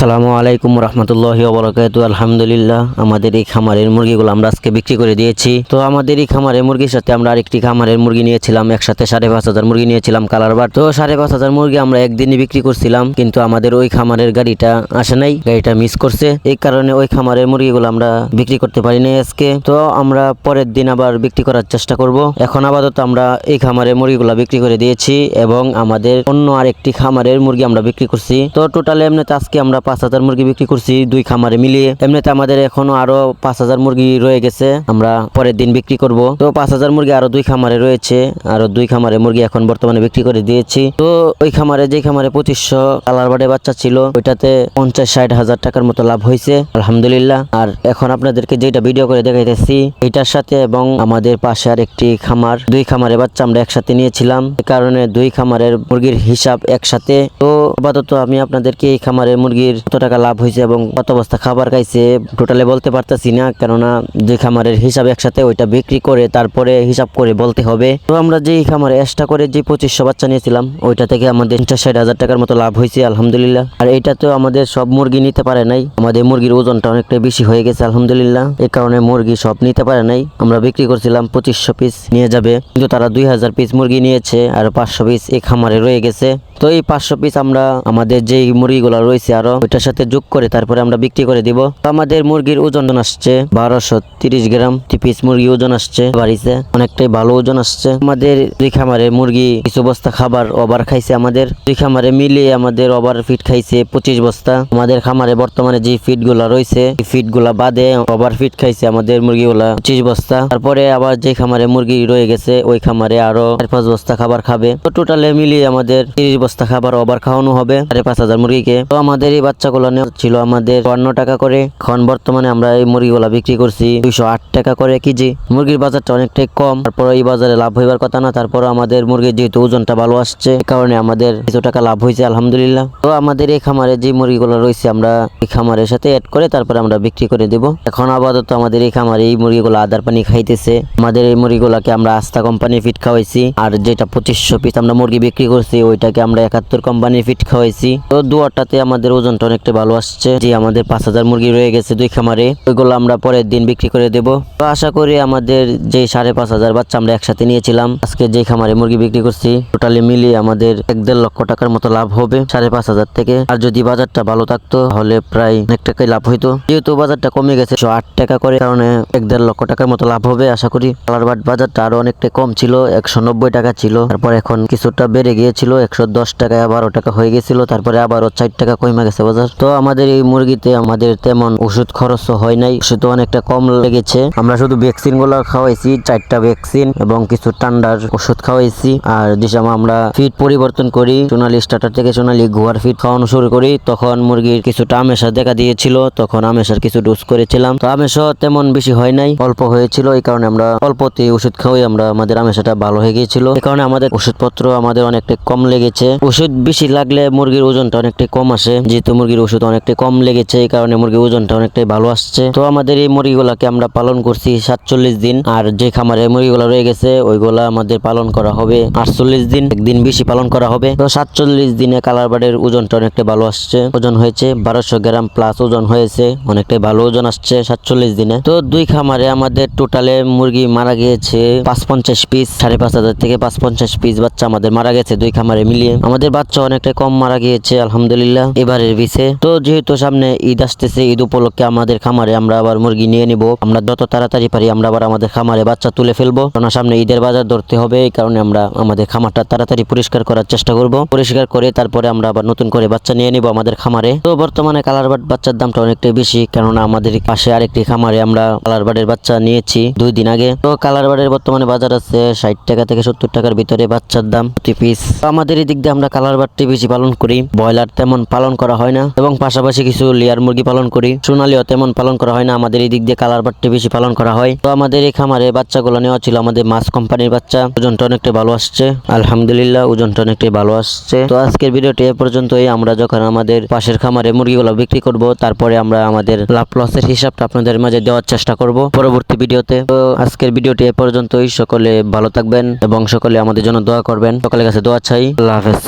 আসসালামু আলাইকুম রহমতুল্লাহি ওয়া বারাকাতুহু। আলহামদুলিল্লাহ, আমাদের এই খামারের মুরগিগুলো আমরা আজকে বিক্রি করে দিয়েছি। তো আমাদের এই খামারের মুরগির সাথে আমরা আরেকটি খামারের মুরগি নিয়েছিলাম, একসাথে 5,500 মুরগি নিয়েছিলাম কালার বার। তো 5,500 মুরগি আমরা একদিনই বিক্রি করছিলাম, কিন্তু আমাদের ওই খামারের গাড়িটা আসে নাই, গাড়িটা মিস করছে। এই কারণে ওই খামারের মুরগিগুলো আমরা বিক্রি করতে পারি নাই আজকে। তো আমরা পরের দিন আবার বিক্রি করার চেষ্টা করব। এখন আপাতত আমরা এই খামারের মুরগিগুলো বিক্রি করে দিয়েছি এবং আমাদের অন্য আরেকটি খামারের মুরগি আমরা বিক্রি করছি। তো টোটাল এমনিতে আজকে আমরা 5,000 মুরগি বিক্রি করছি দুই খামারে মিলিয়ে। এমনিতে আমাদের এখনো আরো 5,000 মুরগি রয়ে গেছে, আমরা পরের দিন বিক্রি করব। তো 5,000 মুরগি আরো দুই খামারে রয়েছে, আরো দুই খামারে মুরগি এখন বর্তমানে বিক্রি করে দিয়েছি। তো ওই খামারে যে খামারে 2500 কালার বার্ডের বাচ্চা ছিল, ওইটাতে 50-60 হাজার টাকার মতো লাভ হয়েছে আলহামদুলিল্লাহ। আর এখন আপনাদেরকে যেটা ভিডিও করে দেখাইতেছি এটার সাথে এবং আমাদের পাশে আর একটি খামার, দুই খামারে বাচ্চা আমরা একসাথে নিয়েছিলাম, এ কারণে দুই খামারের মুরগির হিসাব একসাথে। তো আপাতত আমি আপনাদেরকে এই খামারের মুরগির কত টাকা লাভ হয়েছে এবং কত বস্তা খাবার খাইছে টোটালে বলতে পারতেছি না, কেননা দুই খামারের হিসাব একসাথে, ওইটা বিক্রি করে তারপরে হিসাব করে বলতে হবে। তো আমরা যে খামারে এক্সট্রা করে যে 2500 বাচ্চা নিয়েছিলাম, ওইটা থেকে আমাদের 50-60 হাজার টাকার মতো লাভ হয়েছে আলহামদুলিল্লাহ। আর এইটা তো আমাদের সব মুরগি নিতে পারে নাই, আমাদের মুরগির ওজনটা অনেকটা বেশি হয়ে গেছে আলহামদুলিল্লাহ, এই কারণে মুরগি সব নিতে পারে নাই। আমরা বিক্রি করছিলাম 2500 পিস নিয়ে যাবে, কিন্তু তারা 2000 পিস মুরগি নিয়েছে আর 500 পিস এই খামারে রয়ে গেছে। তো এই 500 পিস আমরা আমাদের যে মুরগিগুলো রয়েছে আরো ওইটার সাথে যোগ করে তারপরে আমরা বিক্রি করে দিব। আমাদের মুরগির ওজন আসছে 1230 গ্রাম, পিস মুরগি ওজন আসছে বাড়িতে, অনেকটাই ভালো ওজন আসছে। আমাদের দুই খামারে মুরগি কিছু বস্তা খাবার ওভার খাইছে, আমাদের দুই খামারে মিলিয়ে আমাদের ওভার ফিট খাইছে 25 বস্তা। আমাদের খামারে বর্তমানে যে ফিট গুলা রয়েছে এই ফিট গুলা বাদে ওভার ফিট খাইছে আমাদের মুরগিগুলা 25 বস্তা। তারপরে আবার যে খামারে মুরগি রয়ে গেছে ওই খামারে আরো 4-5 বস্তা খাবার খাবে। তো টোটালে মিলিয়ে আমাদের 30 বস্তা খাবার ওভার খাওয়ানো হবে 5,500 মুরগিকে। তো আমাদের এই বাচ্চাগুলো ছিল আমাদের 52 টাকা করে, এখন বর্তমানে আমরা এই মুরগিগুলা বিক্রি করছি 208 টাকা করে কেজি। মুরগির বাজারটা অনেকটাই কম, তারপর এই বাজারে লাভ হইবার কথা না, তারপর আমাদের মুরগির যেহেতু ওজনটা ভালো আসছে এই কারণে আমাদের কিছু টাকা লাভ হয়েছে আলহামদুলিল্লাহ। তো আমাদের এই খামারে যে মুরগিগুলো রয়েছে আমরা এই খামারের সাথে অ্যাড করে তারপরে আমরা বিক্রি করে দেব। এখন আপাতত আমাদের এই খামারে এই মুরগিগুলো আদার পানি খাইতেছে। আমাদের এই মুরগিগুলাকে আমরা আস্থা কোম্পানি ফিট খাওয়াইছি, আর যেটা 2500 পিস আমরা মুরগি বিক্রি করছি ওইটাকে আমরা 71 কোম্পানি ফিট খাওয়াইছি। তো দুয়াটাতে আমাদের ওজনটা অনেকটা ভালো আসছে। যে আমাদের 5,000 মুরগি রয়ে গেছে দুই খামারে, ওইগুলো আমরা পরের দিন বিক্রি করে দেব। তো আশা করি আমাদের যে 5,500 বাচ্চা আমরা একসাথে নিয়েছিলাম, আজকে যে খামারে মুরগি বিক্রি করছি টোটালি মিলিয়ে আমাদের 1-1.5 লক্ষ টাকার মতো লাভ হবে 5,500 থেকে। আর যদি বাজারটা ভালো থাকতো তাহলে প্রায় অনেক টাকাই লাভ হইতো, যেহেতু বাজারটা কমে গেছে 108 টাকা করে, কারণে 1-1.5 লক্ষ টাকার মতো লাভ হবে আশা করি। কালার বাট বাজারটা আরো অনেকটা কম ছিল, 190 টাকা ছিল, তারপর এখন কিছুটা বেড়ে গিয়েছিল 110 টাকা 12 টাকা হয়ে গেছিল, তারপরে আবারও 4 টাকা কমে গেছে বাজার। তো আমাদের এই মুরগিতে আমাদের তেমন ওষুধ খরচও হয় নাই, ওষুধ অনেকটা কম লেগেছে। আমরা শুধু ভ্যাকসিন গুলো খাওয়াইছি, 4টা ভ্যাকসিন এবং কিছু ঠান্ডার ওষুধ খাওয়াইছি। আর যে সময় আমরা ফিড পরিবর্তন করি, সোনালী স্টার্টার থেকে সোনালী গুয়ার ফিড খাওয়ানো শুরু করি, তখন মুরগির কিছুটা আমেশা দেখা দিয়েছিল, তখন আমেশার কিছু ডোজ করেছিলাম। তো আমেশা তেমন বেশি হয় নাই, অল্প হয়েছিল, এই কারণে আমরা অল্পতে ওষুধ খাওয়াই আমরা আমাদের আমেশাটা ভালো হয়ে গিয়েছিল। এই কারণে আমাদের ওষুধপত্র আমাদের অনেকটা কম লেগেছে। ওষুধ বেশি লাগলে মুরগির ওজনটা অনেকটাই কম আসে, যেহেতু মুরগির ওষুধ অনেকটাই কম লেগেছে এই কারণে মুরগির ওজনটা অনেকটাই ভালো আসছে। তো আমাদের এই মুরগিগুলাকে আমরা পালন করছি 47 দিন, আর যে খামারে মুরগিগুলা রয়ে গেছে ওইগুলা আমাদের পালন করা হবে 48 দিন, একদিন বেশি পালন করা হবে। তো 47 দিনে কালার বার্ডের ওজনটা অনেকটাই ভালো আসছে, ওজন হয়েছে 1200 গ্রাম প্লাস ওজন হয়েছে, অনেকটাই ভালো ওজন আসছে 47 দিনে। তো দুই খামারে আমাদের টোটালে মুরগি মারা গিয়েছে 550 পিস, 5,500 থেকে 550 পিস বাচ্চা আমাদের মারা গেছে দুই খামারে মিলিয়ে। আমাদের বাচ্চা অনেকটাই কম মারা গিয়েছে আলহামদুলিল্লাহ এবারের বিষে। তো যেহেতু সামনে ঈদ আসতেছে, ঈদ উপলক্ষে আমাদের খামারে আমরা আবার মুরগি নিয়ে নিব। আমরা যত তাড়াতাড়ি পারি আমরা আবার আমাদের খামারে বাচ্চা তুলে ফেলবো, কারণ সামনে ঈদের বাজার ধরতে হবে, এই কারণে আমরা আমাদের খামারটা তাড়াতাড়ি পরিষ্কার করার চেষ্টা করব। পরিষ্কার করে তারপরে আমরা আবার নতুন করে বাচ্চা নিয়ে নিব আমাদের খামারে। তো বর্তমানে কালার বার্ড বাচ্চার দামটা অনেকটাই বেশি, কেননা আমাদের পাশে আরেকটি খামারে আমরা কালার বার্ডের বাচ্চা নিয়েছি 2 দিন আগে। তো কালার বার্ডের বর্তমানে বাজার আছে 60 টাকা থেকে 70 টাকার ভিতরে বাচ্চার দাম প্রতি পিস। আমাদের এই দিক দিয়ে আমরা কালার বার্ডটি বেশি পালন করি, ব্রয়লার তেমন পালন করা হয় না, এবং পাশাপাশি কিছু লেয়ার মুরগি পালন করি, সোনালিও তেমন পালন করা হয় না, আমাদের এই দিক দিয়ে কালার বার্ডটি বেশি পালন করা হয়। তো আমাদের এই খামারে বাচ্চাগুলো নেওয়া ছিল আমাদের মাছ কোম্পানির বাচ্চা, ওজনটা অনেকটা ভালো আসছে আলহামদুলিল্লাহ, ওজনটা অনেকটাই ভালো আসছে। তো আজকের ভিডিওটি এ পর্যন্তই। আমরা যখন আমাদের পাশের খামারে মুরগিগুলো বিক্রি করব তারপরে আমরা আমাদের লাভ লসের হিসাবটা আপনাদের মাঝে দেওয়ার চেষ্টা করব পরবর্তী ভিডিওতে। তো আজকের ভিডিওটি এ পর্যন্তই। সকলে ভালো থাকবেন এবং সকলে আমাদের জন্য দোয়া করবেন, সকলের কাছে দোয়া চাই। আল্লাহ হাফেজ।